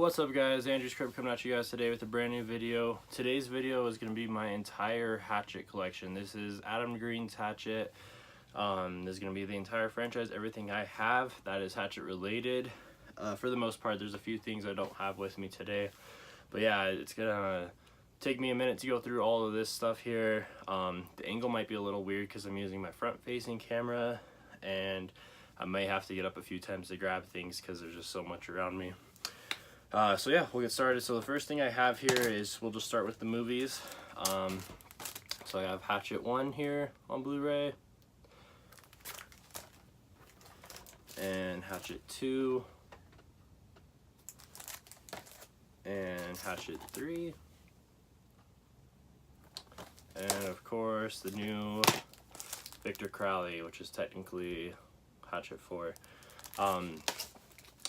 What's up guys, Andrew's Crib coming at you guys today with a brand new video. Today's video is going to be my entire Hatchet collection. This is Adam Green's Hatchet. This is going to be the entire franchise, everything I have that is Hatchet related. For the most part, there's a few things I don't have with me today. But yeah, it's going to take me a minute to go through all of this stuff here. The angle might be a little weird because I'm using my front-facing camera, and I may have to get up a few times to grab things because there's just so much around me. So yeah, we'll get started. So the first thing I have here is, we'll just start with the movies. So I have Hatchet 1 here on Blu-ray, and Hatchet 2, and Hatchet 3, and of course the new Victor Crowley, which is technically Hatchet 4.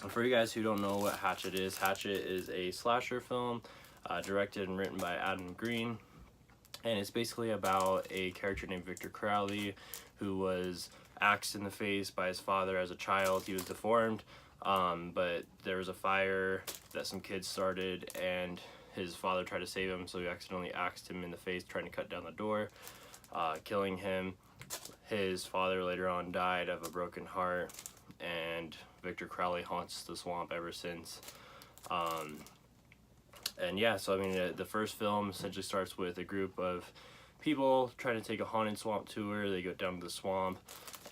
For you guys who don't know what Hatchet is a slasher film directed and written by Adam Green, and it's basically about a character named Victor Crowley who was axed in the face by his father as a child. He was deformed, but there was a fire that some kids started, and his father tried to save him, so he accidentally axed him in the face trying to cut down the door, killing him. His father later on died of a broken heart, and Victor Crowley haunts the swamp ever since. And yeah, so I mean, the first film essentially starts with a group of people trying to take a haunted swamp tour. They go down to the swamp,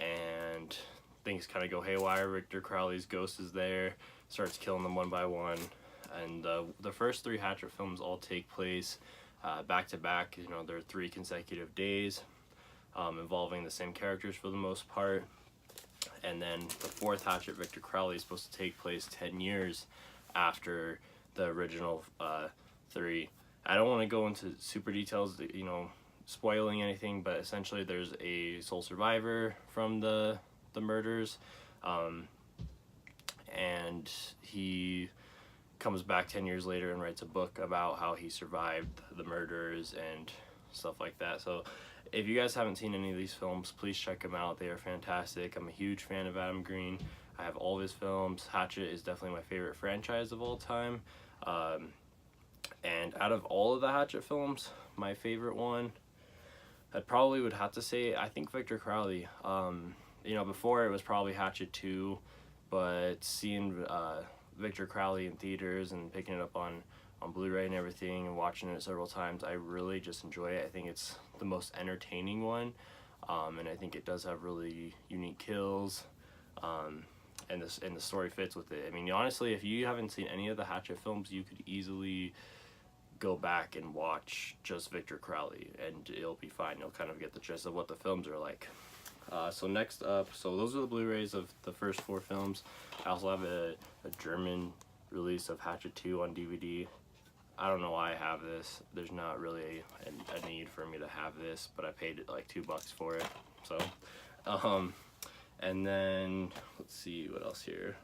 and things kind of go haywire. Victor Crowley's ghost is there, starts killing them one by one. And the first 3 Hatchet films all take place back to back. You know, they're 3 consecutive days, involving the same characters for the most part. And then the 4th Hatchet, Victor Crowley, is supposed to take place 10 years after the original 3. I don't want to go into super details, you know, spoiling anything, but essentially there's a sole survivor from the murders, and he comes back 10 years later and writes a book about how he survived the murders and stuff like that. So if you guys haven't seen any of these films, please check them out. They are fantastic. I'm a huge fan of Adam Green. I have all of his films. Hatchet is definitely my favorite franchise of all time. And out of all of the Hatchet films, my favorite one, I probably would have to say, I think Victor Crowley. You know, before it was probably Hatchet 2, but seeing Victor Crowley in theaters and picking it up on Blu-ray and everything and watching it several times, I really just enjoy it. I think it's the most entertaining one, and I think it does have really unique kills, and the story fits with it. I mean, honestly, if you haven't seen any of the Hatchet films, you could easily go back and watch just Victor Crowley, and it'll be fine. You'll kind of get the gist of what the films are like. So next up, so those are the Blu-rays of the first 4 films. I also have a German release of Hatchet 2 on DVD. I don't know why I have this. There's not really a need for me to have this, but I paid like $2 for it. So, and then let's see what else here.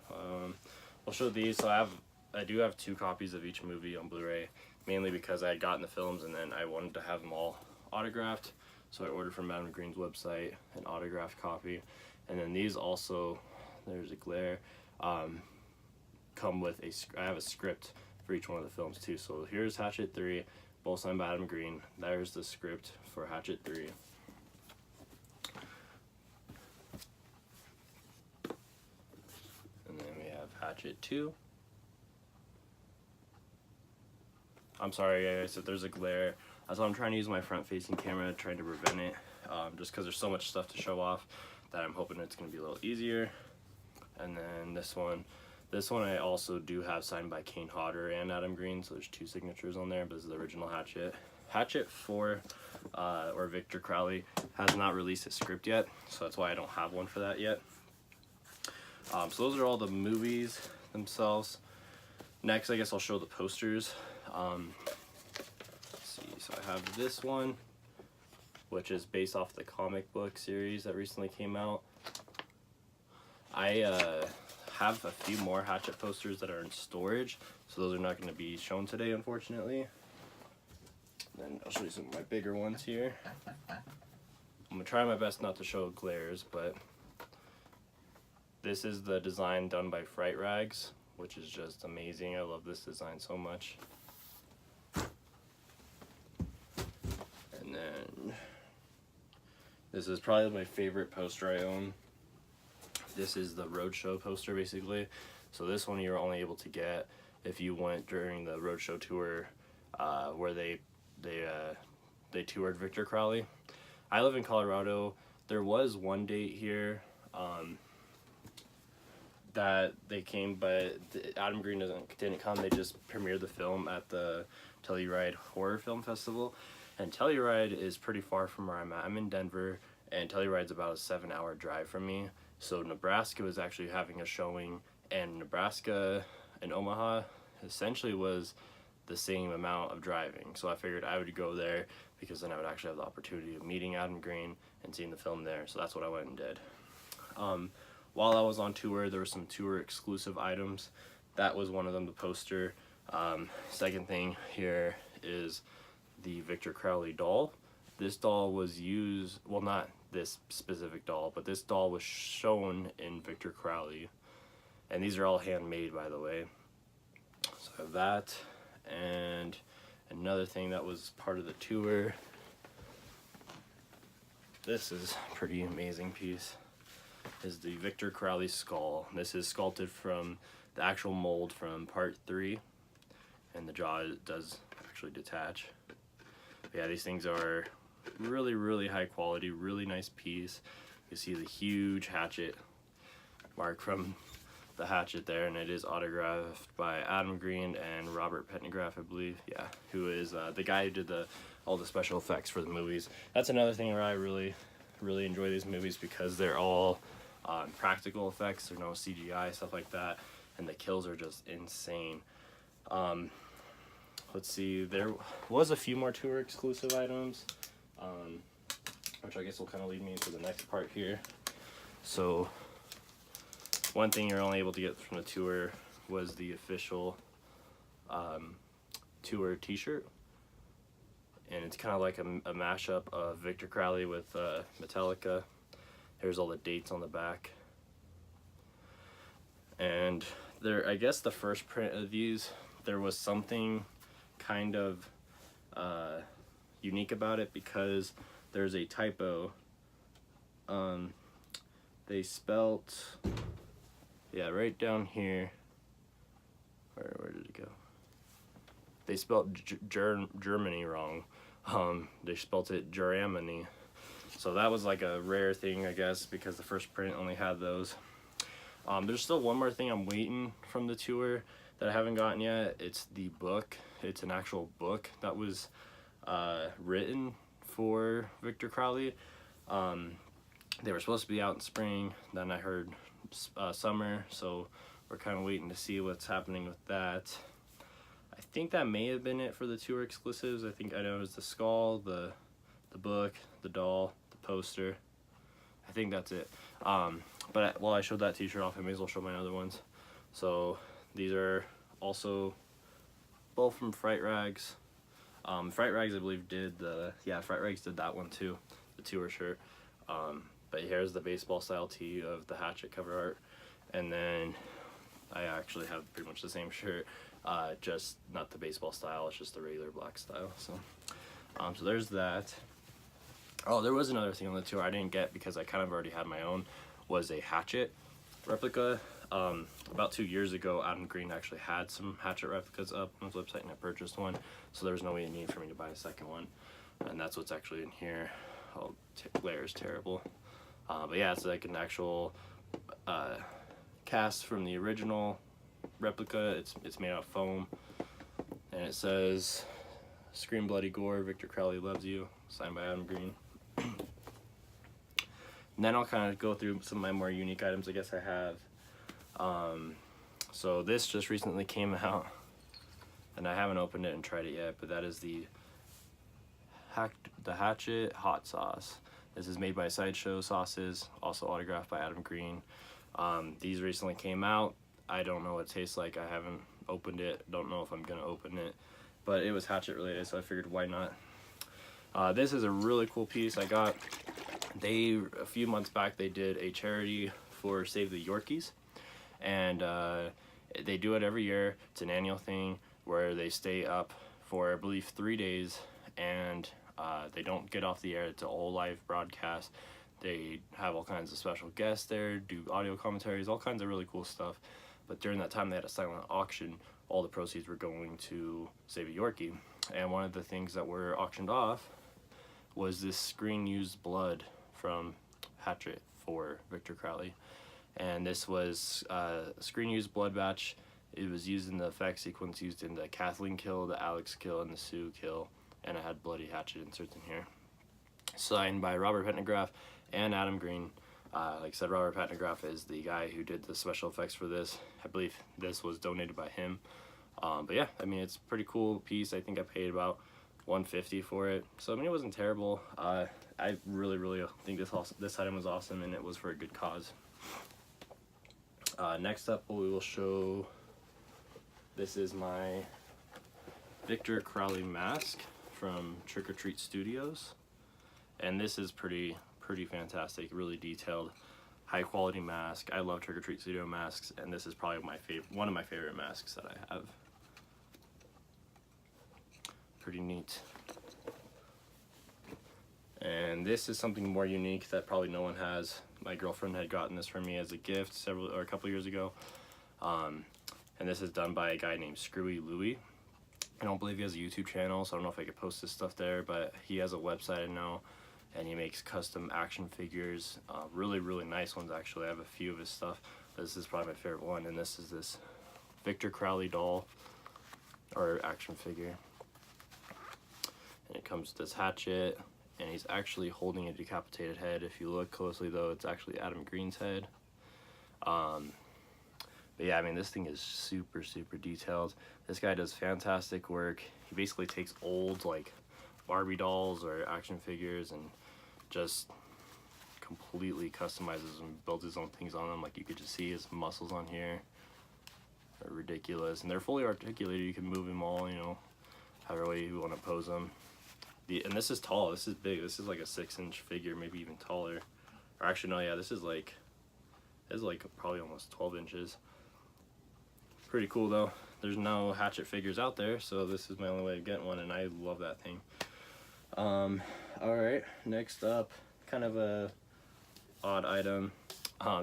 I'll show these. So I do have 2 copies of each movie on Blu-ray, mainly because I had gotten the films and then I wanted to have them all autographed. So I ordered from Adam Green's website an autographed copy. And then these also, there's a glare, come with I have a script for each one of the films too. So here's Hatchet 3, both signed by Adam Green. There's the script for Hatchet 3. And then we have Hatchet 2. I'm sorry guys if there's a glare. So I'm trying to use my front-facing camera, trying to prevent it, just because there's so much stuff to show off that I'm hoping it's going to be a little easier. And then this one I also do have signed by Kane Hodder and Adam Green, so there's 2 signatures on there, but this is the original Hatchet. Hatchet 4, or Victor Crowley, has not released his script yet, so that's why I don't have one for that yet. So those are all the movies themselves. Next, I guess I'll show the posters. So I have this one, which is based off the comic book series that recently came out. I have a few more Hatchet posters that are in storage, so those are not going to be shown today, unfortunately. Then I'll show you some of my bigger ones here. I'm going to try my best not to show glares, but This is the design done by Fright Rags, which is just amazing. I love this design so much. And then this is probably my favorite poster I own. This is the Roadshow poster, basically. So this one you're only able to get if you went during the Roadshow tour, where they toured Victor Crowley. I live in Colorado. There was one date here that they came, but Adam Green didn't come. They just premiered the film at the Telluride Horror Film Festival, and Telluride is pretty far from where I'm at. I'm in Denver, and Telluride's about a 7-hour drive from me. So Nebraska was actually having a showing, and Nebraska and Omaha essentially was the same amount of driving. So I figured I would go there because then I would actually have the opportunity of meeting Adam Green and seeing the film there. So that's what I went and did. While I was on tour, there were some tour exclusive items. That was one of them, the poster. Second thing here is the Victor Crowley doll. This doll was used, well, not this specific doll, but this doll was shown in Victor Crowley. And these are all handmade, by the way. So I have that. And another thing that was part of the tour, this is a pretty amazing piece, is the Victor Crowley skull. This is sculpted from the actual mold from part 3, and the jaw does actually detach. But yeah, these things are really, really high quality, really nice piece. You see the huge Hatchet mark from the Hatchet there, and it is autographed by Adam Green and Robert Pendergraft, I believe. Yeah, who is the guy who did all the special effects for the movies. That's another thing where I really enjoy these movies, because they're all practical effects. There's no CGI, stuff like that, and the kills are just insane. Let's see, there was a few more tour exclusive items, which I guess will kind of lead me into the next part here. So one thing you're only able to get from the tour was the official tour t-shirt, and it's kind of like a mashup of Victor Crowley with Metallica. Here's all the dates on the back, and there, I guess the first print of these, there was something kind of unique about it, because there's a typo. They spelt, yeah, right down here, where did it go? They spelled Germany wrong. They spelt it Germany. So that was like a rare thing, I guess, because the first print only had those. There's still one more thing I'm waiting from the tour that I haven't gotten yet. It's the book. It's an actual book that was written for Victor Crowley. They were supposed to be out in spring, then I heard summer, so we're kind of waiting to see what's happening with that. I think that may have been it for the tour exclusives. I know it was the skull, the book, the doll, the poster. I think that's it. But while I showed that t-shirt off, I may as well show my other ones. So these are also both from Fright Rags. Fright Rags, I believe, Fright Rags did that one too, the tour shirt. But here's the baseball style tee of the Hatchet cover art, and then I actually have pretty much the same shirt, just not the baseball style, it's just the regular black style. So so there's that. Oh, there was another thing on the tour I didn't get because I kind of already had my own, was a Hatchet replica. About 2 years ago, Adam Green actually had some Hatchet replicas up on his website, and I purchased one, so there was no need for me to buy a second one, and that's what's actually in here. Oh, glare is terrible. But yeah, it's like an actual cast from the original replica. It's made out of foam, and it says, "Scream Bloody Gore, Victor Crowley loves you," signed by Adam Green. And then I'll kind of go through some of my more unique items I guess I have. So this just recently came out, and I haven't opened it and tried it yet, but that is the Hatchet hot sauce. This is made by Sideshow Sauces, also autographed by Adam Green. These recently came out. I don't know what it tastes like. I haven't opened it. Don't know if I'm gonna open it, but it was Hatchet related, so I figured why not. This is a really cool piece I got. A few months back, they did a charity for Save the Yorkies, and They do it every year. It's an annual thing where they stay up for, I believe, 3 days, and they don't get off the air. It's an all live broadcast. They have all kinds of special guests there, do audio commentaries, all kinds of really cool stuff. But during that time, they had a silent auction. All the proceeds were going to save a Yorkie. And one of the things that were auctioned off was this screen-used blood from Hatchet for Victor Crowley. And this was a screen-used blood batch. It was used in the effect sequence used in the Kathleen kill, the Alex kill, and the Sue kill. And it had bloody Hatchet inserts in here. Signed by Robert Pettengraf and Adam Green. Like I said, Robert Pettengraf is the guy who did the special effects for this. I believe this was donated by him. But yeah, I mean, it's a pretty cool piece. I think I paid about $150 for it. So I mean, it wasn't terrible. I really think this item was awesome, and it was for a good cause. Next up, we will show. This is my Victor Crowley mask from Trick or Treat Studios, and this is pretty fantastic, really detailed, high quality mask. I love Trick or Treat Studio masks, and this is probably one of my favorite masks that I have. Pretty neat. And this is something more unique that probably no one has. My girlfriend had gotten this for me as a gift a couple years ago. And this is done by a guy named Screwy Louie. I don't believe he has a YouTube channel, so I don't know if I could post this stuff there, but he has a website I know, and he makes custom action figures, really nice ones actually. I have a few of his stuff. This is probably my favorite one, and this is this Victor Crowley doll, or action figure. And it comes with this hatchet, and he's actually holding a decapitated head. If you look closely though, it's actually Adam Green's head. But yeah, I mean, this thing is super detailed. This guy does fantastic work. He basically takes old like Barbie dolls or action figures and just completely customizes and builds his own things on them. Like you could just see his muscles on here are ridiculous, and they're fully articulated. You can move them all, you know, however way you want to pose them. And this is tall. This is big. This is like a 6-inch figure, maybe even taller. Or actually, no, yeah, this is like probably almost 12 inches. Pretty cool though. There's no Hatchet figures out there, so this is my only way of getting one, and I love that thing. Alright, next up, kind of a odd item.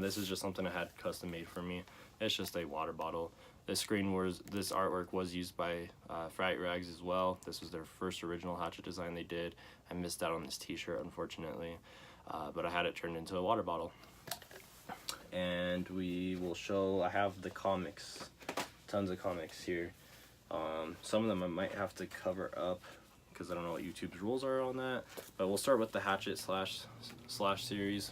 This is just something I had custom made for me. It's just a water bottle. This artwork was used by Fright Rags as well. This was their first original Hatchet design they did. I missed out on this t-shirt, unfortunately, but I had it turned into a water bottle. And we will show, I have the comics, tons of comics here. Some of them I might have to cover up because I don't know what YouTube's rules are on that, but we'll start with the Hatchet slash series.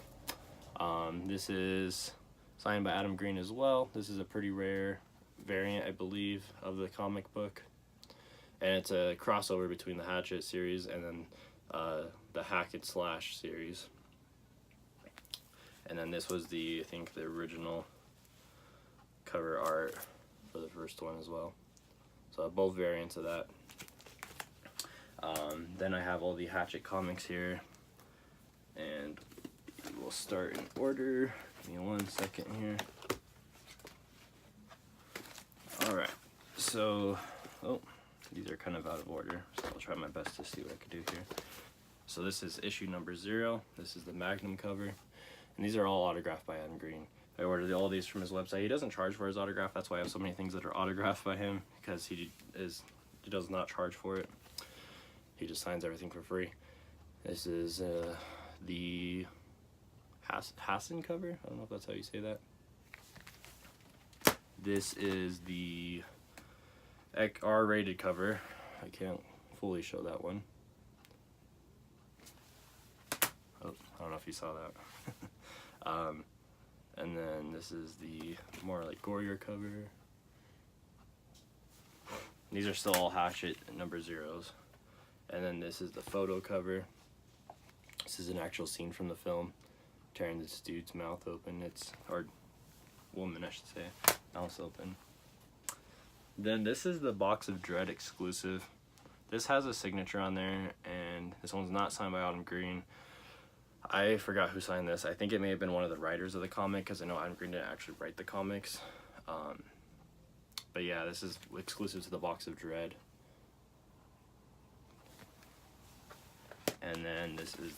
This is signed by Adam Green as well. This is a pretty rare variant, I believe, of the comic book, and it's a crossover between the Hatchet series and then the Hackett slash series. And then this was I think the original cover art for the first one as well. So I have both variants of that. Then I have all the Hatchet comics here, and we'll start in order. Give me 1 second here. Alright, so, these are kind of out of order, so I'll try my best to see what I can do here. So this is issue number 0. This is the Magnum cover. And these are all autographed by Adam Green. I ordered all these from his website. He doesn't charge for his autograph. That's why I have so many things that are autographed by him, because he does not charge for it. He just signs everything for free. This is the Hassan cover. I don't know if that's how you say that. This is the R-rated cover. I can't fully show that one. Oh, I don't know if you saw that. And then this is the more like gorier cover. These are still all Hatchet number 0s. And then this is the photo cover. This is an actual scene from the film, tearing this dude's mouth open. Or woman, I should say, mouth open. Then this is the Box of Dread exclusive. This has a signature on there, and this one's not signed by Adam Green. I forgot who signed this. I think it may have been one of the writers of the comic, because I know Adam Green didn't actually write the comics. But yeah, this is exclusive to the box of Dread. And then this is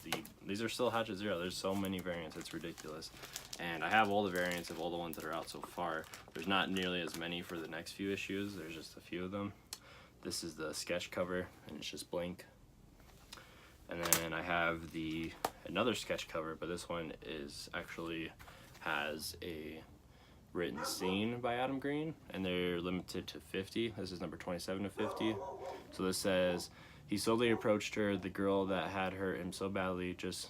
these are still Hatchet Zero. There's so many variants, it's ridiculous. And I have all the variants of all the ones that are out so far. There's not nearly as many for the next few issues. There's just a few of them. This is the sketch cover, and it's just blank. And then I have another sketch cover, but this one is actually has a written scene by Adam Green, and they're limited to 50. This is number 27 of 50. So this says, he slowly approached her, the girl that had hurt him so badly just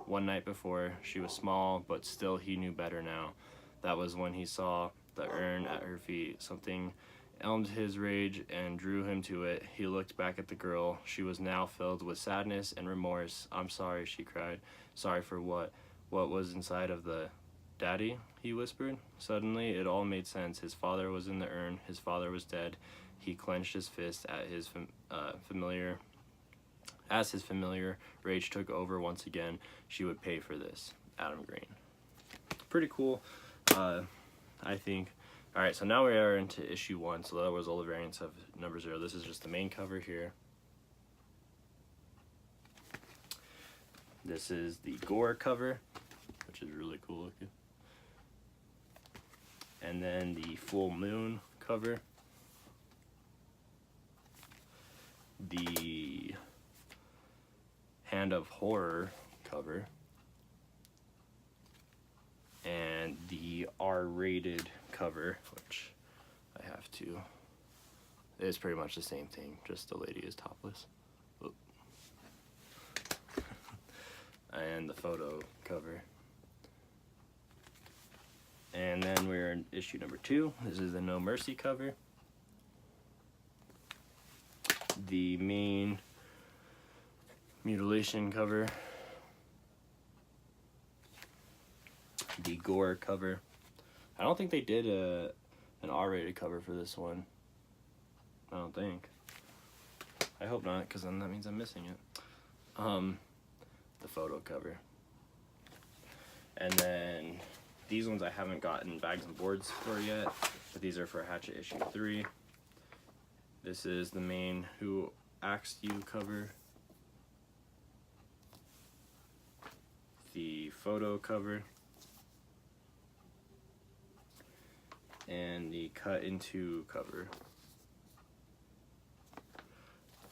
one night before. She was small, but still he knew better now. That was when he saw the urn at her feet. Something elmed his rage and drew him to it. He looked back at the girl. She was now filled with sadness and remorse. I'm sorry, she cried. Sorry for what? What was inside of the... Daddy, he whispered. Suddenly, it all made sense. His father was in the urn. His father was dead. He clenched his fist at his familiar. As his familiar rage took over once again, she would pay for this. Adam Green. Pretty cool, I think. Alright, so now we are into issue 1. So that was all the variants of number 0. This is just the main cover here. This is the Gore cover, which is really cool looking. And then the Full Moon cover. The Hand of Horror cover. And the R-rated cover, which I have to... It's pretty much the same thing, just the lady is topless. Oop. And the photo cover. And then we're in issue number 2. This is the No Mercy cover. The main mutilation cover. The Gore cover. I don't think they did an R-rated cover for this one. I don't think. I hope not, because then that means I'm missing it. The photo cover. And then these ones I haven't gotten bags and boards for yet, but these are for Hatchet issue 3. This is the main Who Axed You cover. The photo cover. And the cut into cover.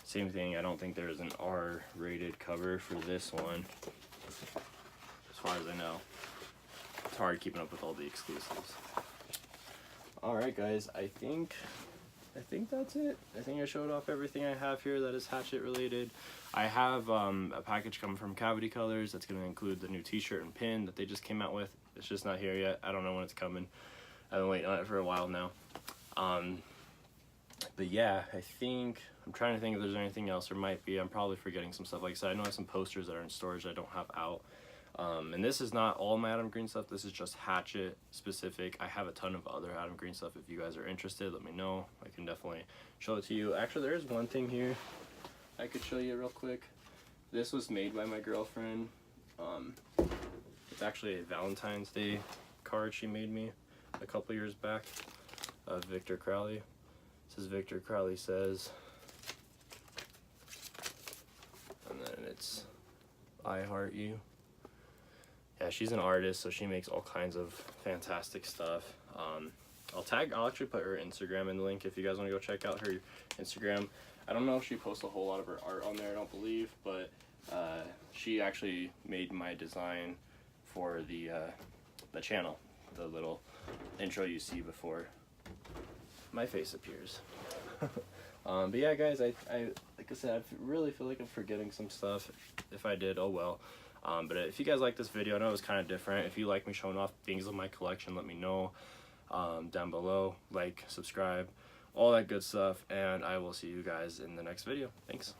Same thing, I don't think there's an R-rated cover for this one, as far as I know. It's hard keeping up with all the exclusives. Alright guys, I think that's it. I think I showed off everything I have here that is Hatchet related. I have a package coming from Cavity Colors that's going to include the new t-shirt and pin that they just came out with. It's just not here yet. I don't know when it's coming. I've been waiting on it for a while now. But yeah, I'm trying to think if there's anything else. There might be. I'm probably forgetting some stuff. Like I said, I know I have some posters that are in storage I don't have out. And this is not all my Adam Green stuff. This is just Hatchet specific. I have a ton of other Adam Green stuff. If you guys are interested, let me know. I can definitely show it to you. Actually, there is one thing here I could show you real quick. This was made by my girlfriend. It's actually a Valentine's Day card she made me a couple years back of Victor Crowley. It says Victor Crowley says, and then it's I Heart You. Yeah, she's an artist, so she makes all kinds of fantastic stuff. I'll actually put her Instagram in the link if you guys want to go check out her Instagram. I don't know if she posts a whole lot of her art on there, I don't believe, but she actually made my design for the channel, the little intro you see before my face appears. But yeah, guys, I like I said, I really feel like I'm forgetting some stuff. If I did, oh well. But if you guys like this video, I know it was kind of different. If you like me showing off things of my collection, let me know down below. Like, subscribe, all that good stuff, and I will see you guys in the next video. Thanks.